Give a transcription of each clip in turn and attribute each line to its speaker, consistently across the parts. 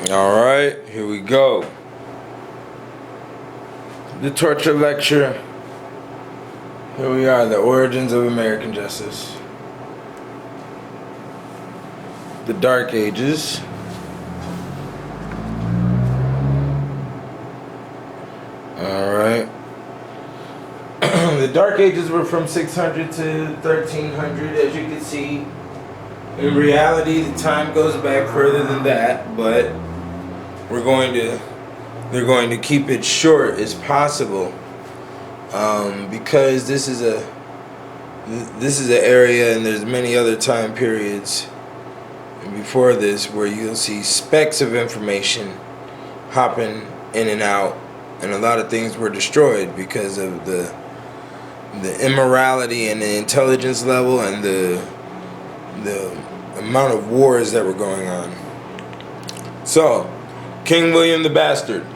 Speaker 1: All right, here we go. The torture lecture. Here we are, the origins of American justice. The Dark Ages. All right. The Dark Ages were from 600 to 1300, as you can see. In reality, the time goes back further than that, but they're going to keep it short as possible, because this is an area, and there's many other time periods before this where you'll see specks of information hopping in and out, and a lot of things were destroyed because of the immorality and the intelligence level and the amount of wars that were going on. So, King William the Bastard.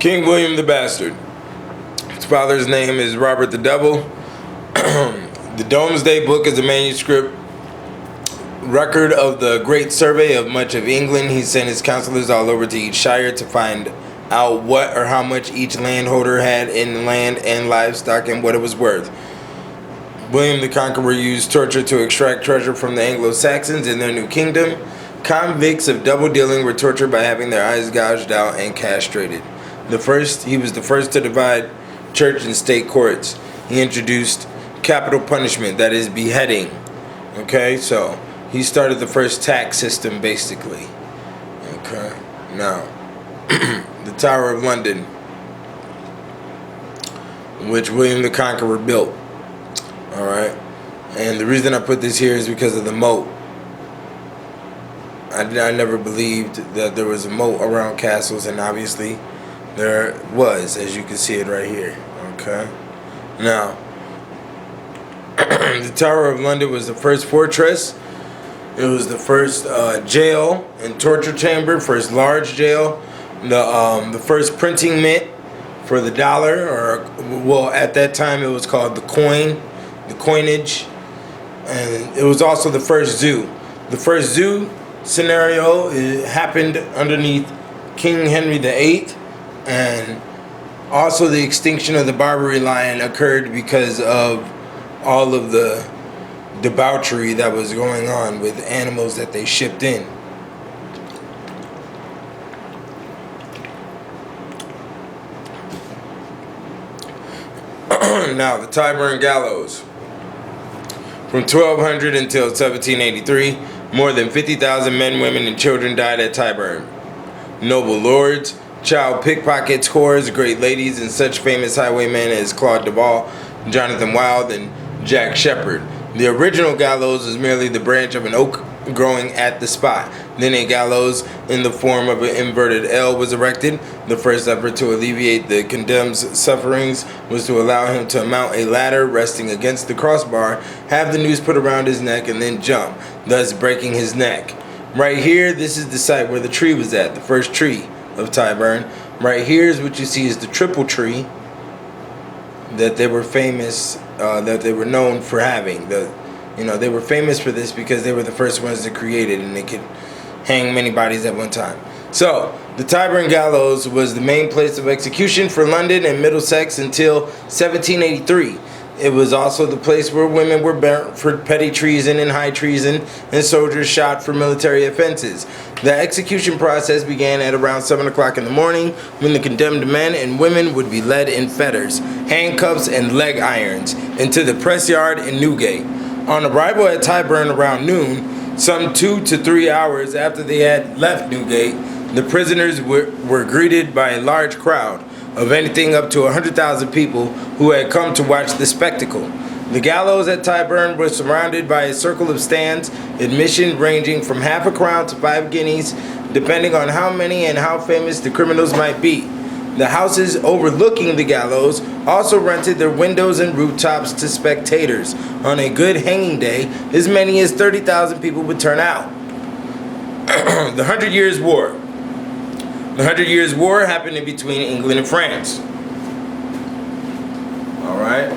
Speaker 1: King William the Bastard. His father's name is Robert the Devil. The Domesday Book is a manuscript record of the great survey of much of England. He sent his counselors all over to each shire to find out what or how much each landholder had in land and livestock and what it was worth. William the Conqueror used torture to extract treasure from the Anglo-Saxons in their new kingdom. Convicts of double dealing were tortured by having their eyes gouged out and castrated. He was the first to divide church and state courts. He introduced capital punishment, that is beheading. Okay, so he started the first tax system, basically. Okay, now the Tower of London, which William the Conqueror built. All right, and the reason I put this here is because of the moat. I never believed that there was a moat around castles, and obviously there was, as you can see it right here. Okay, now the Tower of London was the first fortress. It was the first jail and torture chamber, first large jail, the first printing mint for the dollar, or well, at that time it was called the coinage, and it was also the first zoo. The first zoo scenario happened underneath King Henry VIII, and also the extinction of the Barbary lion occurred because of all of the debauchery that was going on with animals that they shipped in. Now, the Tyburn Gallows. From 1200 until 1783, more than 50,000 men, women, and children died at Tyburn. Noble lords, child pickpockets, whores, great ladies, and such famous highwaymen as Claude Duval, Jonathan Wild, and Jack Sheppard. The original gallows was merely the branch of an oak growing at the spot. Then a gallows in the form of an inverted L was erected. The first effort to alleviate the condemned's sufferings was to allow him to mount a ladder resting against the crossbar, have the noose put around his neck, and then jump, thus breaking his neck. Right here, this is the site where the tree was at, the first tree of Tyburn. Right here is what you see is the triple tree that they were famous, that they were known for having. They were famous for this because they were the first ones to create it, and they could hang many bodies at one time. So, the Tyburn Gallows was the main place of execution for London and Middlesex until 1783. It was also the place where women were burnt for petty treason and high treason, and soldiers shot for military offenses. The execution process began at around 7 o'clock in the morning, when the condemned men and women would be led in fetters, handcuffs, and leg irons into the press yard in Newgate. On arrival at Tyburn around noon, some 2 to 3 hours after they had left Newgate, the prisoners were greeted by a large crowd of anything up to 100,000 people who had come to watch the spectacle. The gallows at Tyburn was surrounded by a circle of stands, admission ranging from half a crown to 5 guineas, depending on how many and how famous the criminals might be. The houses overlooking the gallows also rented their windows and rooftops to spectators. On a good hanging day, as many as 30,000 people would turn out. The 100 Years' War. The 100 Years' War happened in between England and France. Alright?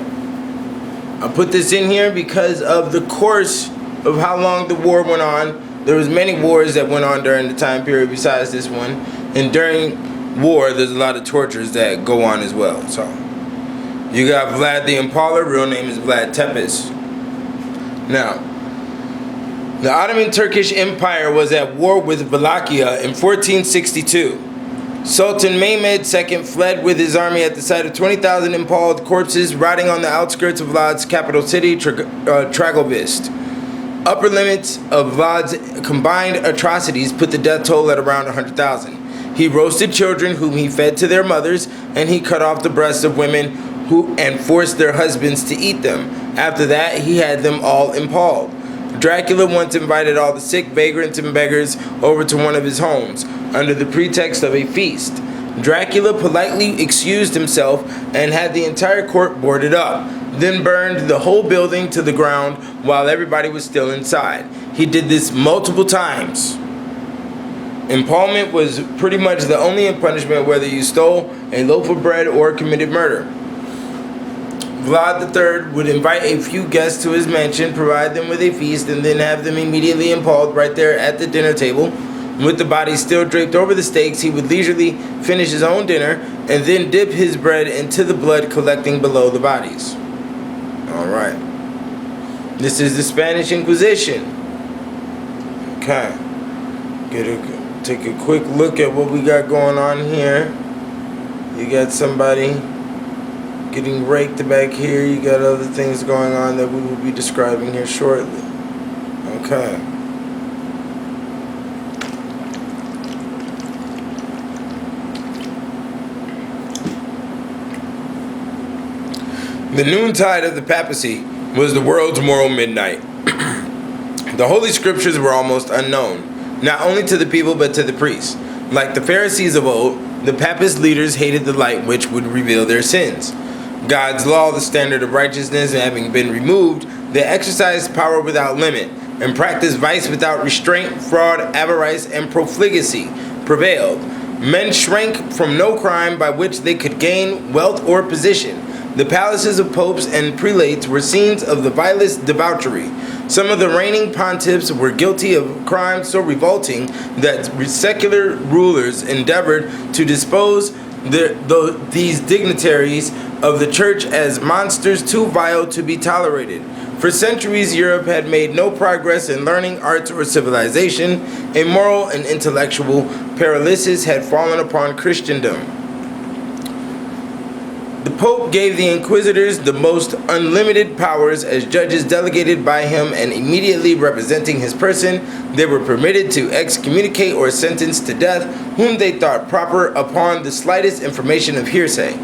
Speaker 1: I put this in here because of the course of how long the war went on. There was many wars that went on during the time period besides this one. And during war, there's a lot of tortures that go on as well. So you got Vlad the Impaler, real name is Vlad Tepes. Now, the Ottoman Turkish Empire was at war with Wallachia in 1462. Sultan Mehmed II fled with his army at the sight of 20,000 impaled corpses rotting on the outskirts of Vlad's capital city, Dragovist. Upper limits of Vlad's combined atrocities put the death toll at around 100,000. He roasted children whom he fed to their mothers, and he cut off the breasts of women and forced their husbands to eat them. After that, he had them all impaled. Dracula once invited all the sick, vagrants, and beggars over to one of his homes, under the pretext of a feast. Dracula politely excused himself and had the entire court boarded up, then burned the whole building to the ground while everybody was still inside. He did this multiple times. Impalement was pretty much the only punishment whether you stole a loaf of bread or committed murder. Vlad III would invite a few guests to his mansion, provide them with a feast, and then have them immediately impaled right there at the dinner table. With the bodies still draped over the stakes, he would leisurely finish his own dinner and then dip his bread into the blood collecting below the bodies. Alright. This is the Spanish Inquisition. Okay. Take a quick look at what we got going on here. You got somebody getting raked back here. You got other things going on that we will be describing here shortly. Okay. The noontide of the papacy was the world's moral midnight. The Holy Scriptures were almost unknown, not only to the people but to the priests. Like the Pharisees of old, the papist leaders hated the light which would reveal their sins. God's law, the standard of righteousness, having been removed, they exercised power without limit and practiced vice without restraint. Fraud, avarice, and profligacy prevailed. Men shrank from no crime by which they could gain wealth or position. The palaces of popes and prelates were scenes of the vilest debauchery. Some of the reigning pontiffs were guilty of crimes so revolting that secular rulers endeavored to dispose these dignitaries of the church as monsters too vile to be tolerated. For centuries, Europe had made no progress in learning, arts, or civilization. A moral and intellectual paralysis had fallen upon Christendom. The Pope gave the inquisitors the most unlimited powers as judges delegated by him, and immediately representing his person, they were permitted to excommunicate or sentence to death whom they thought proper upon the slightest information of hearsay,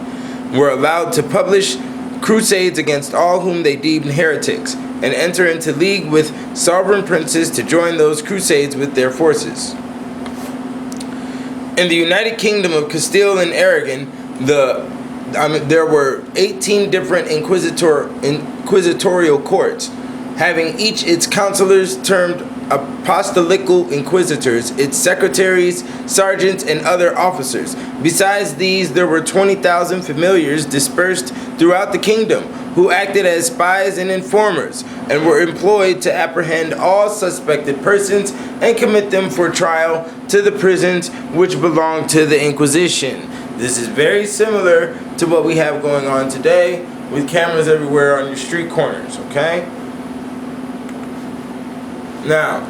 Speaker 1: were allowed to publish crusades against all whom they deemed heretics, and enter into league with sovereign princes to join those crusades with their forces. In the United Kingdom of Castile and Aragon, there were 18 different inquisitorial courts, having each its counselors termed apostolical inquisitors, its secretaries, sergeants, and other officers. Besides these, there were 20,000 familiars dispersed throughout the kingdom, who acted as spies and informers, and were employed to apprehend all suspected persons and commit them for trial to the prisons which belonged to the Inquisition. This is very similar to what we have going on today with cameras everywhere on your street corners, okay? Now,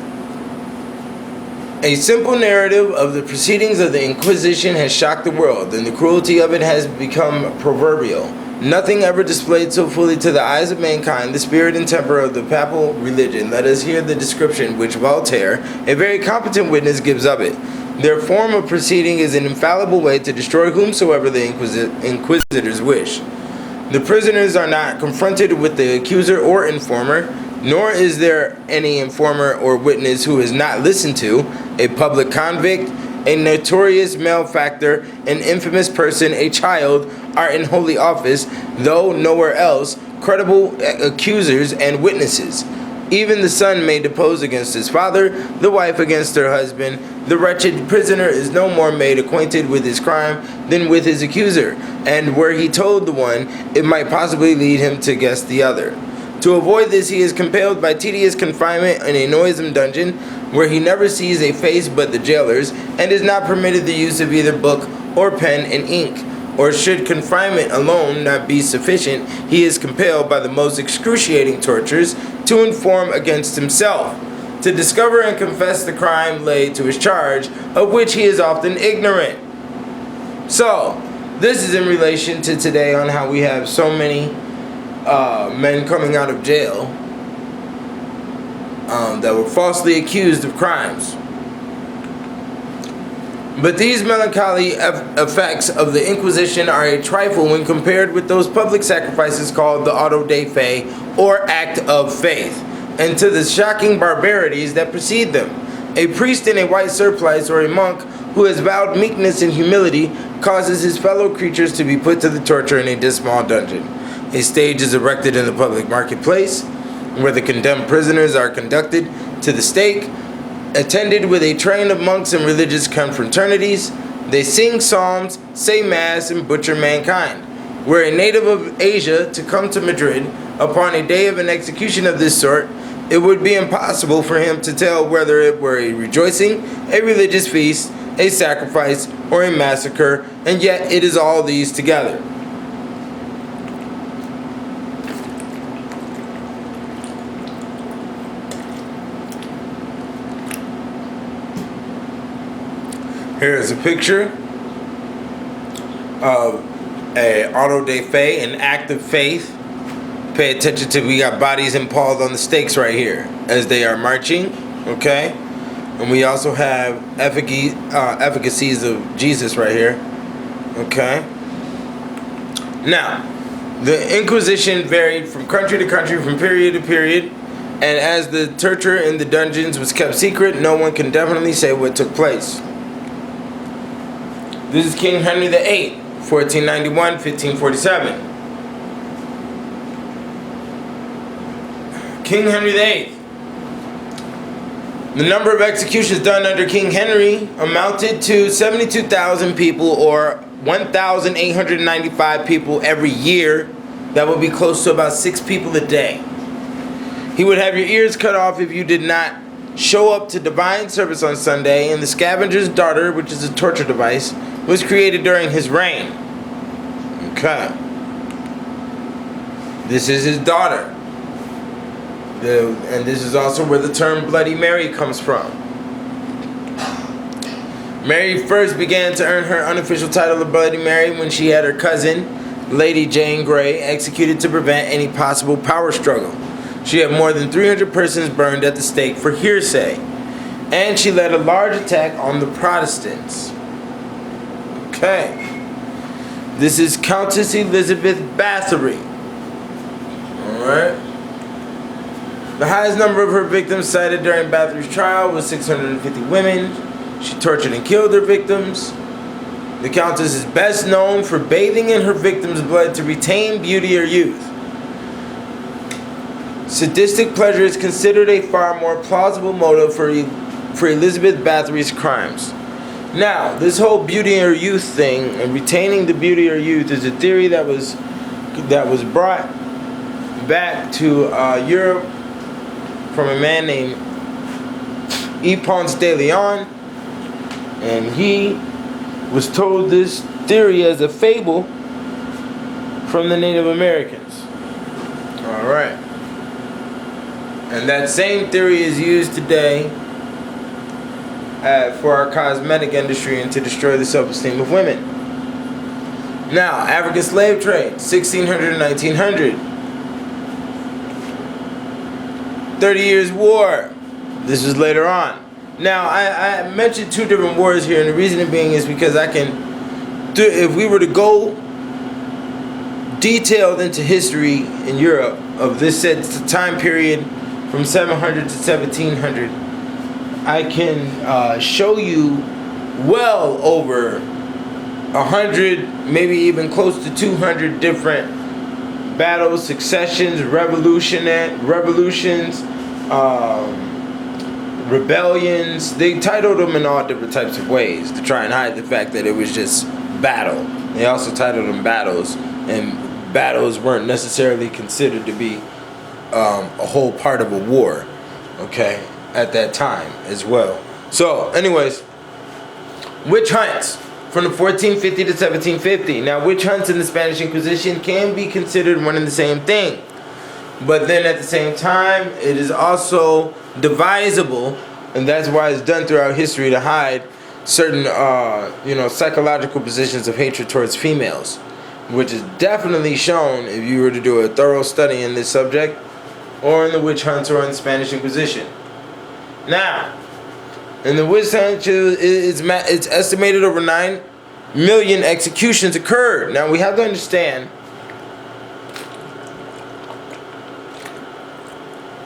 Speaker 1: a simple narrative of the proceedings of the Inquisition has shocked the world, and the cruelty of it has become proverbial. Nothing ever displayed so fully to the eyes of mankind the spirit and temper of the papal religion. Let us hear the description which Voltaire, a very competent witness, gives of it. Their form of proceeding is an infallible way to destroy whomsoever the inquisitors wish. The prisoners are not confronted with the accuser or informer, nor is there any informer or witness who is not listened to. A public convict, a notorious malefactor, an infamous person, a child, are in holy office, though nowhere else, credible accusers and witnesses. Even the son may depose against his father, the wife against her husband. The wretched prisoner is no more made acquainted with his crime than with his accuser, and were he told the one, it might possibly lead him to guess the other. To avoid this, he is compelled by tedious confinement in a noisome dungeon where he never sees a face but the jailer's, and is not permitted the use of either book or pen and ink. Or should confinement alone not be sufficient, he is compelled by the most excruciating tortures to inform against himself, to discover and confess the crime laid to his charge, of which he is often ignorant. So, this is in relation to today on how we have so many men coming out of jail that were falsely accused of crimes. But these melancholy effects of the Inquisition are a trifle when compared with those public sacrifices called the auto de fe, or act of faith, and to the shocking barbarities that precede them. A priest in a white surplice or a monk who has vowed meekness and humility causes his fellow creatures to be put to the torture in a dismal dungeon. A stage is erected in the public marketplace, where the condemned prisoners are conducted to the stake, attended with a train of monks and religious confraternities. They sing psalms, say mass, and butcher mankind. Were a native of Asia to come to Madrid upon a day of an execution of this sort, it would be impossible for him to tell whether it were a rejoicing, a religious feast, a sacrifice, or a massacre, and yet it is all these together. Here is a picture of a auto de fe, an act of faith. Pay attention to, we got bodies impaled on the stakes right here as they are marching, okay? And we also have efficacies of Jesus right here, okay? Now, the Inquisition varied from country to country, from period to period, and as the torture in the dungeons was kept secret, no one can definitely say what took place. This is King Henry VIII, 1491-1547. King Henry VIII. The number of executions done under King Henry amounted to 72,000 people, or 1,895 people every year. That would be close to about 6 people a day. He would have your ears cut off if you did not show up to divine service on Sunday, and the scavenger's daughter, which is a torture device, was created during his reign. Okay. This is his daughter. And this is also where the term Bloody Mary comes from. Mary first began to earn her unofficial title of Bloody Mary when she had her cousin, Lady Jane Grey, executed to prevent any possible power struggle. She had more than 300 persons burned at the stake for hearsay, and she led a large attack on the Protestants. Okay. This is Countess Elizabeth Bathory. Alright. The highest number of her victims cited during Bathory's trial was 650 women. She tortured and killed her victims. The Countess is best known for bathing in her victims' blood to retain beauty or youth. Sadistic pleasure is considered a far more plausible motive for Elizabeth Bathory's crimes. Now, this whole beauty or youth thing and retaining the beauty or youth is a theory that was brought back to Europe from a man named E. Ponce de Leon, and he was told this theory as a fable from the Native Americans. All right. And that same theory is used today for our cosmetic industry and to destroy the self-esteem of women. Now, African slave trade, 1600 to 1900. 30 Years' War. This is later on. Now, I mentioned 2 different wars here, and the reason being is because if we were to go detailed into history in Europe of this time period from 700 to 1700, I can show you well over 100, maybe even close to 200 different battles, successions, revolutions, rebellions. They titled them in all different types of ways to try and hide the fact that it was just battle. They also titled them battles, and battles weren't necessarily considered to be a whole part of a war, okay, at that time as well. So, anyways, witch hunts from the 1450 to 1750. Now, witch hunts in the Spanish Inquisition can be considered one and the same thing. But then at the same time, it is also divisible, and that's why it's done throughout history to hide certain, psychological positions of hatred towards females, which is definitely shown if you were to do a thorough study in this subject, or in the witch hunts, or in the Spanish Inquisition. Now, in the witch hunt, it's estimated over 9 million executions occurred. Now, we have to understand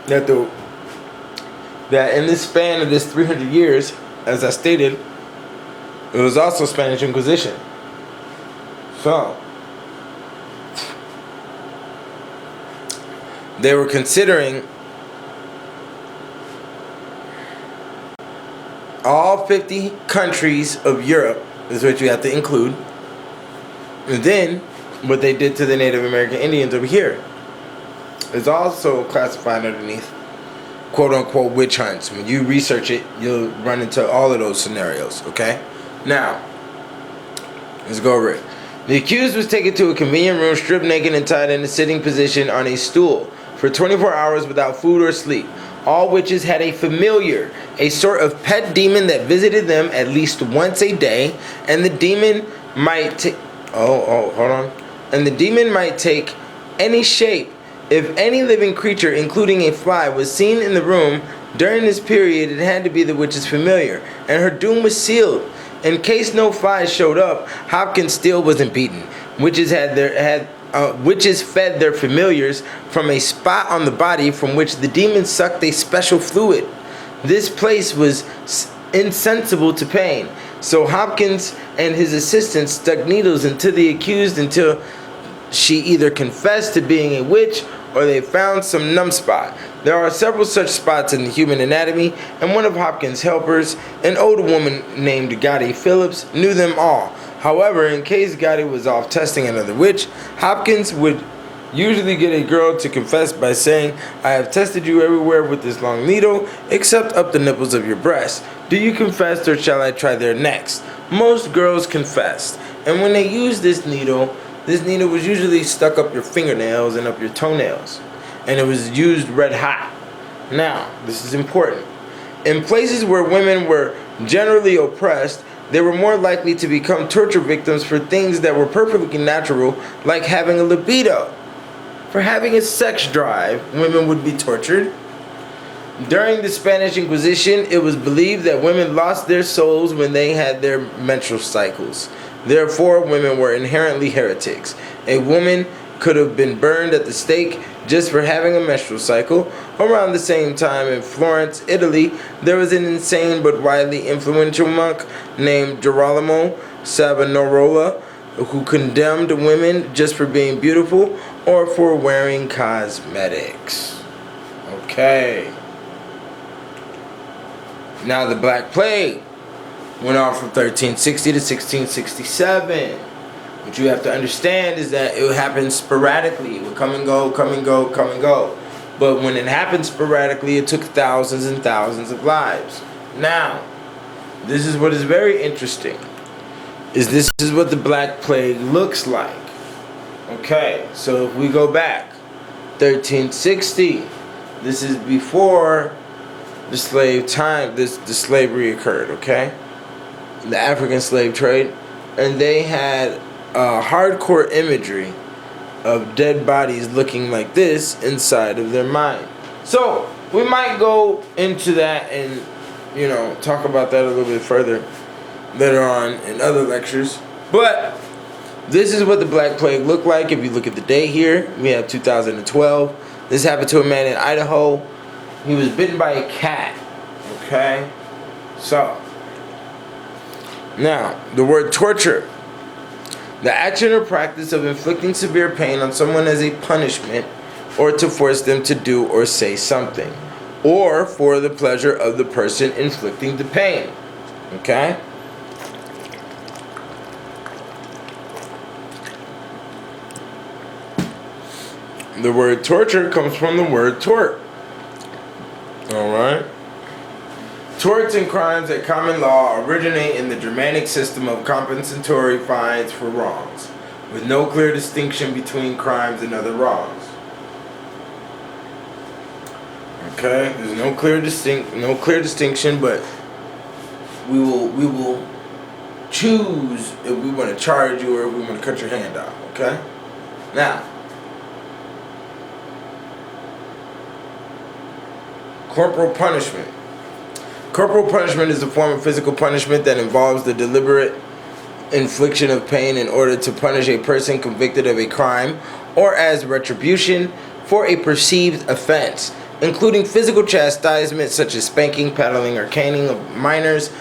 Speaker 1: that in this span of this 300 years, as I stated, it was also Spanish Inquisition. So, they were considering all 50 countries of Europe, is what you have to include. And then, what they did to the Native American Indians over here is also classified underneath quote-unquote witch hunts. When you research it, you'll run into all of those scenarios, okay? Now, let's go over it. The accused was taken to a convenient room, stripped naked and tied in a sitting position on a stool for 24 hours without food or sleep. All witches had a familiar, a sort of pet demon that visited them at least once a day, and the demon might And the demon might take any shape. If any living creature, including a fly, was seen in the room during this period, it had to be the witch's familiar, and her doom was sealed. In case no flies showed up, Hopkins still wasn't beaten. Witches fed their familiars from a spot on the body from which the demon sucked a special fluid. This place was insensible to pain, so Hopkins and his assistants stuck needles into the accused until she either confessed to being a witch or they found some numb spot. There are several such spots in the human anatomy, and one of Hopkins' helpers, an old woman named Gotti Phillips, knew them all. However, in case Gotti was off testing another witch, Hopkins would usually get a girl to confess by saying, "I have tested you everywhere with this long needle, except up the nipples of your breast. Do you confess, or shall I try there next?" Most girls confessed, and when they used this needle was usually stuck up your fingernails and up your toenails, and it was used red hot. Now, this is important. In places where women were generally oppressed, they were more likely to become torture victims for things that were perfectly natural, like having a libido. For having a sex drive, women would be tortured. During the Spanish Inquisition, it was believed that women lost their souls when they had their menstrual cycles. Therefore, women were inherently heretics. A woman could have been burned at the stake just for having a menstrual cycle. Around the same time in Florence, Italy, there was an insane but widely influential monk named Girolamo Savonarola who condemned women just for being beautiful or for wearing cosmetics. Okay. Now the Black Plague went on from 1360 to 1667. What you have to understand is that it would happen sporadically. It would come and go, come and go, come and go. But when it happened sporadically, it took thousands and thousands of lives. Now, this is what is very interesting. This is what the Black Plague looks like. Okay, so if we go back, 1360, this is before the slave time, the slavery occurred, okay? The African slave trade, and they had hardcore imagery of dead bodies looking like this inside of their mind. So we might go into that and talk about that a little bit further later on in other lectures. But this is what the Black Plague looked like. If you look at the date here, we have 2012. This happened to a man in Idaho. He was bitten by a cat. Okay, so now the word torture, the action or practice of inflicting severe pain on someone as a punishment or to force them to do or say something, or for the pleasure of the person inflicting the pain. Okay? The word torture comes from the word tort. Alright? Torts and crimes at common law originate in the Germanic system of compensatory fines for wrongs, with no clear distinction between crimes and other wrongs. Okay, there's no clear distinction, but we will choose if we want to charge you or if we want to cut your hand off. Okay, now corporal punishment. Corporal punishment is a form of physical punishment that involves the deliberate infliction of pain in order to punish a person convicted of a crime or as retribution for a perceived offense, including physical chastisement such as spanking, paddling, or caning of minors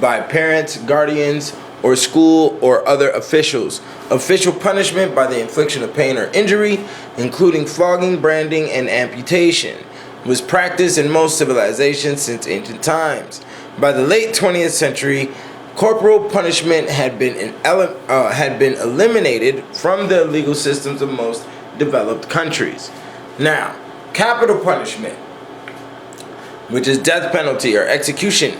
Speaker 1: by parents, guardians, or school or other officials. Official punishment by the infliction of pain or injury, including flogging, branding, and amputation, was practiced in most civilizations since ancient times. By the late 20th century, corporal punishment had been eliminated from the legal systems of most developed countries. Now, capital punishment, which is death penalty or execution,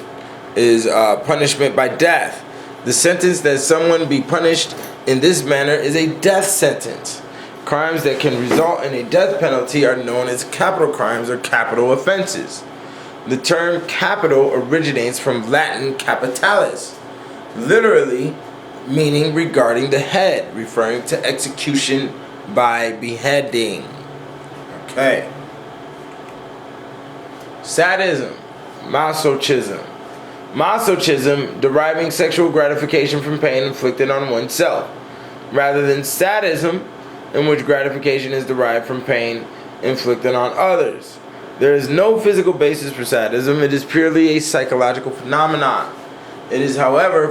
Speaker 1: is punishment by death. The sentence that someone be punished in this manner is a death sentence. Crimes that can result in a death penalty are known as capital crimes or capital offenses. The term capital originates from Latin capitalis, literally meaning regarding the head, referring to execution by beheading. Okay. Sadism, masochism. Masochism, deriving sexual gratification from pain inflicted on oneself, rather than sadism, in which gratification is derived from pain inflicted on others. There is no physical basis for sadism. It is purely a psychological phenomenon. It is, however,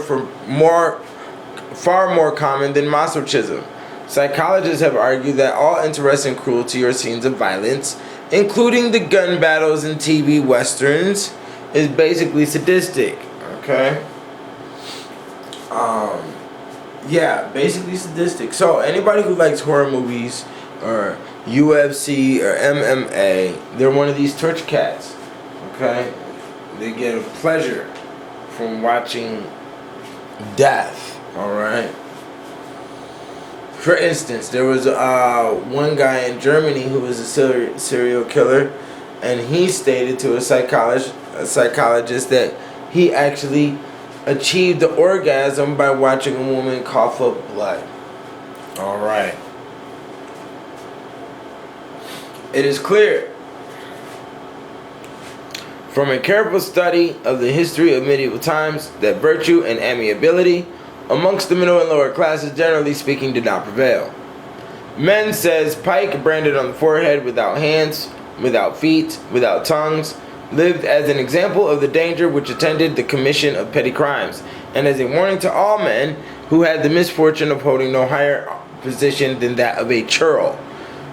Speaker 1: far more common than masochism. Psychologists have argued that all interest in cruelty or scenes of violence, including the gun battles in TV westerns, is basically sadistic. Okay? Yeah, basically sadistic. So anybody who likes horror movies or UFC or MMA, they're one of these torture cats. Okay? They get a pleasure from watching death. Alright? For instance, there was one guy in Germany who was a serial killer, and he stated to a psychologist that he actually achieved the orgasm by watching a woman cough up blood. Alright. It is clear from a careful study of the history of medieval times that virtue and amiability amongst the middle and lower classes, generally speaking, did not prevail. Men, says Pike, branded on the forehead, without hands, without feet, without tongues, lived as an example of the danger which attended the commission of petty crimes, and as a warning to all men who had the misfortune of holding no higher position than that of a churl.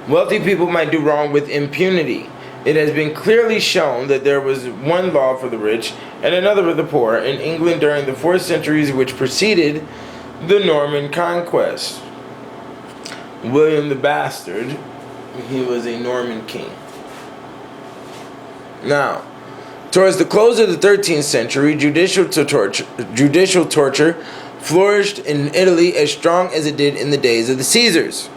Speaker 1: Wealthy people might do wrong with impunity. It has been clearly shown that there was one law for the rich and another for the poor in England during the 4th centuries which preceded the Norman conquest. William the Bastard, he was a Norman king. Now, towards the close of the 13th century, judicial torture flourished in Italy as strong as it did in the days of the Caesars.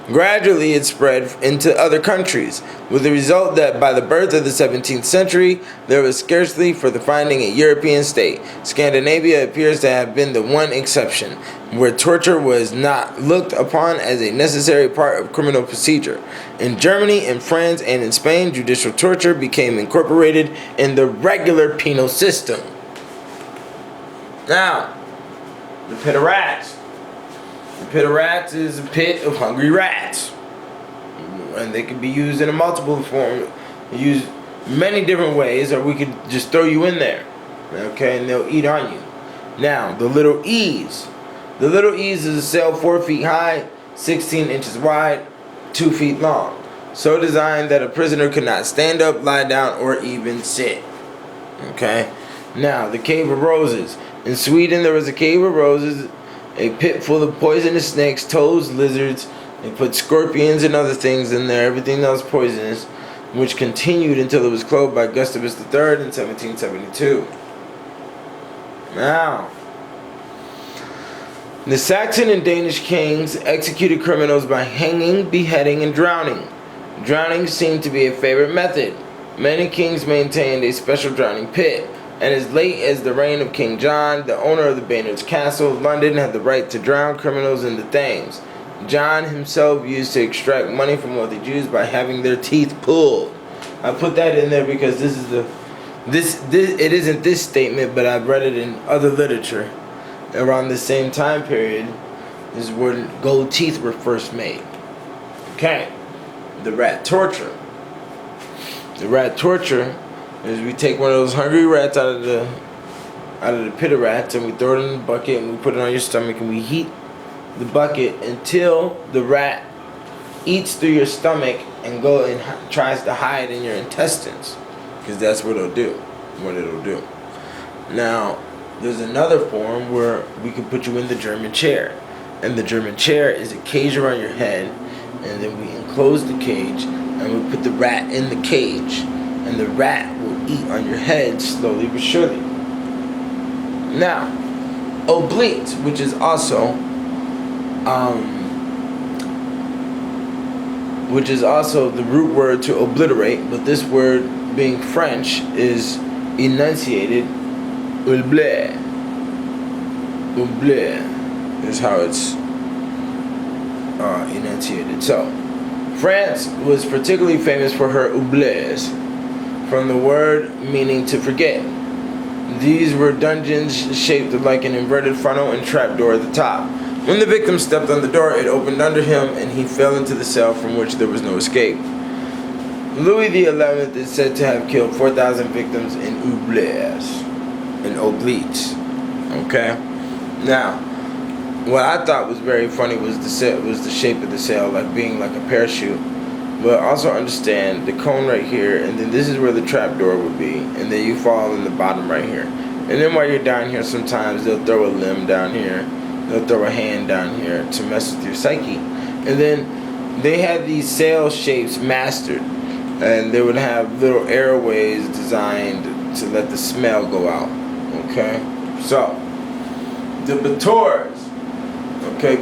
Speaker 1: Gradually, it spread into other countries, with the result that by the birth of the 17th century, there was scarcely for the finding a European state. Scandinavia appears to have been the one exception, where torture was not looked upon as a necessary part of criminal procedure. In Germany, in France, and in Spain, judicial torture became incorporated in the regular penal system. Now, the pit of rats. The pit of rats is a pit of hungry rats. And they can be used in a multiple form. Used many different ways, or we could just throw you in there. Okay, and they'll eat on you. Now, the little E's. The little E's is a cell 4 feet high, 16 inches wide, 2 feet long. So designed that a prisoner could not stand up, lie down, or even sit. Okay? Now, the Cave of Roses. In Sweden, there was a Cave of Roses, a pit full of poisonous snakes, toads, lizards, They put scorpions and other things in there, everything that was poisonous, which continued until it was closed by Gustavus III in 1772. Now, the Saxon and Danish kings executed criminals by hanging, beheading, and drowning. Drowning seemed to be a favorite method. Many kings maintained a special drowning pit, and as late as the reign of King John, the owner of the Baynard's Castle, London, had the right to drown criminals in the Thames. John himself used to extract money from wealthy Jews by having their teeth pulled. I put that in there because this is it isn't this statement, but I've read it in other literature. Around the same time period is when gold teeth were first made. Okay, the rat torture. The rat torture is we take one of those hungry rats out of the pit of rats and we throw it in the bucket and we put it on your stomach and we heat the bucket until the rat eats through your stomach and tries to hide in your intestines, because that's what it'll do. Now, there's another form where we can put you in the German chair, and the German chair is a cage around your head, and then we enclose the cage and we put the rat in the cage, and the rat will eat on your head slowly but surely. Now, oblite, which is also the root word to obliterate, but this word being French is enunciated oublier. Oublier is how it's enunciated. So, France was particularly famous for her oubliers, from the word meaning to forget. These were dungeons shaped like an inverted funnel and trapdoor at the top. When the victim stepped on the door, it opened under him and he fell into the cell from which there was no escape. Louis XI is said to have killed 4,000 victims in oubliers, in oblites. Okay? Now, what I thought was very funny was the shape of the sail, like being like a parachute. But also understand the cone right here, and then this is where the trapdoor would be, and then you fall in the bottom right here. And then while you're down here, sometimes they'll throw a limb down here, they'll throw a hand down here to mess with your psyche. And then they had these sail shapes mastered, and they would have little airways designed to let the smell go out. Okay, so the bators. Okay,